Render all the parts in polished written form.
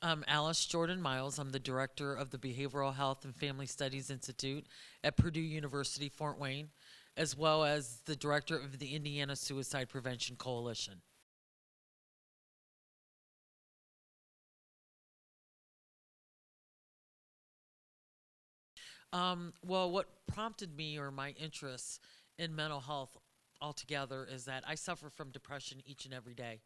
I'm Alice Jordan Miles. I'm the director of the Behavioral Health and Family Studies Institute at Purdue University Fort Wayne, as well as the director of the Indiana Suicide Prevention Coalition. Well, what prompted me or my interest in mental health altogether is that I suffer from depression each and every day.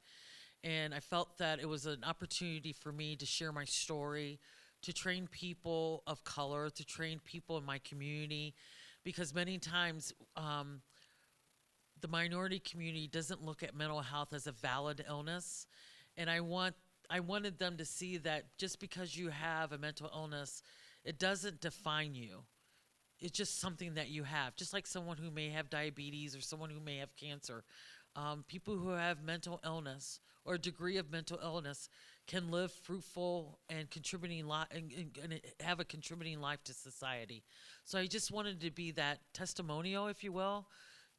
And I felt that it was an opportunity for me to share my story, to train people of color, to train people in my community, because many times the minority community doesn't look at mental health as a valid illness. And I wanted them to see that just because you have a mental illness, it doesn't define you. It's just something that you have, just like someone who may have diabetes or someone who may have cancer. People who have mental illness or a degree of mental illness can live fruitful and contributing and have a contributing life to society. So I just wanted to be that testimonial, if you will,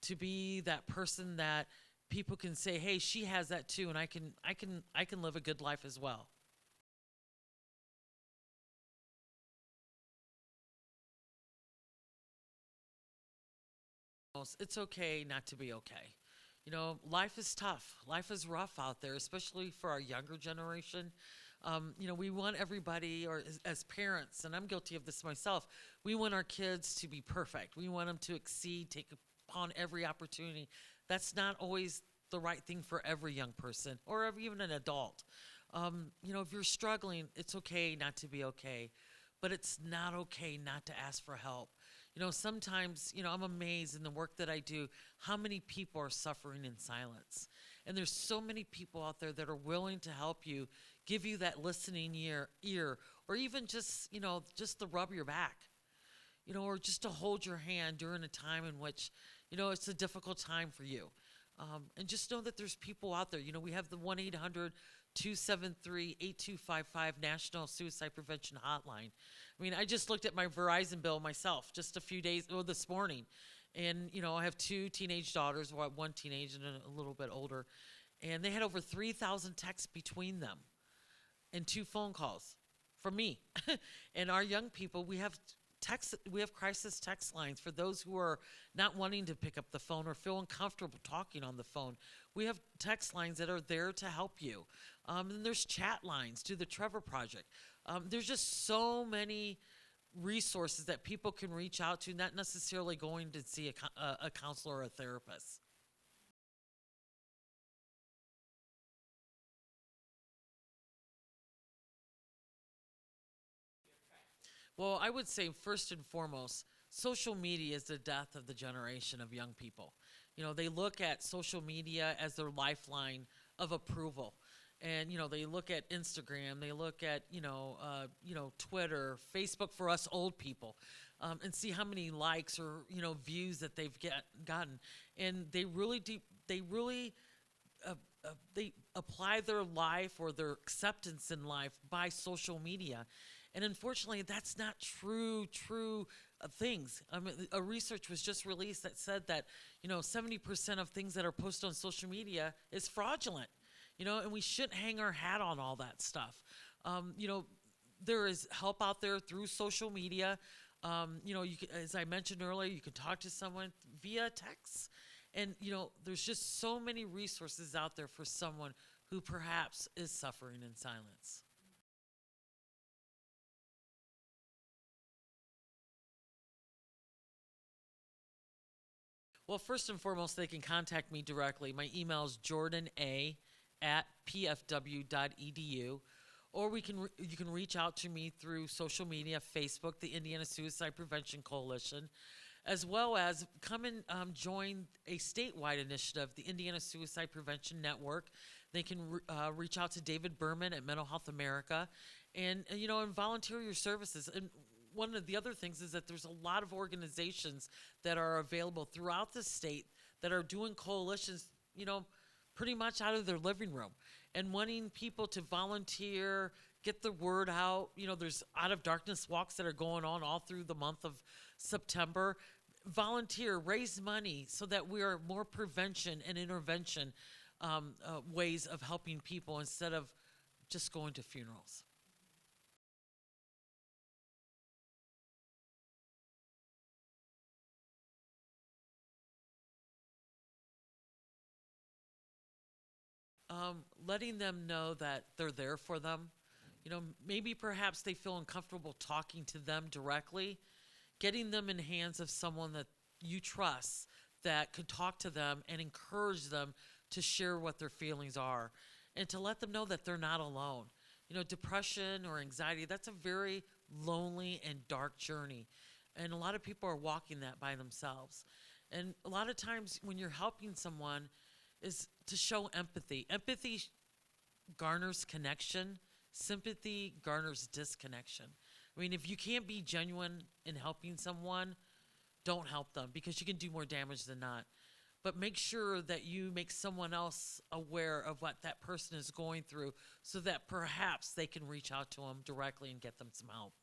to be that person that people can say, "Hey, she has that too, and I can live a good life as well." It's okay not to be okay. You know, life is tough. Life is rough out there, especially for our younger generation. We want everybody, or as parents, and I'm guilty of this myself, we want our kids to be perfect. We want them to exceed, take upon every opportunity. That's not always the right thing for every young person or even an adult. If you're struggling, it's okay not to be okay, but it's not okay not to ask for help. Sometimes, I'm amazed in the work that I do, how many people are suffering in silence. And there's so many people out there that are willing to help you, give you that listening ear, or even just to rub your back, or just to hold your hand during a time in which, it's a difficult time for you. And just know that there's people out there. We have the 1-800-273-8255 National Suicide Prevention Hotline. I mean, I just looked at my Verizon bill myself just this morning. And, I have two teenage daughters, one teenage and a little bit older. And they had over 3,000 texts between them and 2 phone calls from me. And our young people, we have crisis text lines for those who are not wanting to pick up the phone or feel uncomfortable talking on the phone. We have text lines that are there to help you. And there's chat lines through the Trevor Project. There's just so many resources that people can reach out to, not necessarily going to see a counselor or a therapist. Well, I would say first and foremost, social media is the death of the generation of young people. They look at social media as their lifeline of approval. And they look at Instagram, they look at Twitter, Facebook for us old people, and see how many likes or views that they've gotten, and uh, they apply their life or their acceptance in life by social media. And unfortunately, that's not true things. I mean, a research was just released that said that 70% of things that are posted on social media is fraudulent. And we shouldn't hang our hat on all that stuff. Um, you know, there is help out there through social media. As I mentioned earlier, you can talk to someone via text. And, there's just so many resources out there for someone who perhaps is suffering in silence. Well, first and foremost, they can contact me directly. My email is jordana@pfw.edu, or you can reach out to me through social media, Facebook, the Indiana Suicide Prevention Coalition, as well as come and join a statewide initiative, the Indiana Suicide Prevention Network. They can reach out to David Berman at Mental Health America, and volunteer your services. And one of the other things is that there's a lot of organizations that are available throughout the state that are doing coalitions, pretty much out of their living room and wanting people to volunteer, get the word out. There's Out of Darkness walks that are going on all through the month of September. Volunteer, raise money so that we are more prevention and intervention ways of helping people instead of just going to funerals. letting them know that they're there for them. Maybe perhaps they feel uncomfortable talking to them directly, getting them in hands of someone that you trust that could talk to them and encourage them to share what their feelings are and to let them know that they're not alone. Depression or anxiety, that's a very lonely and dark journey. And a lot of people are walking that by themselves. And a lot of times when you're helping someone is to show empathy. Empathy garners connection. Sympathy garners disconnection. I mean, if you can't be genuine in helping someone, don't help them because you can do more damage than not. But make sure that you make someone else aware of what that person is going through so that perhaps they can reach out to them directly and get them some help.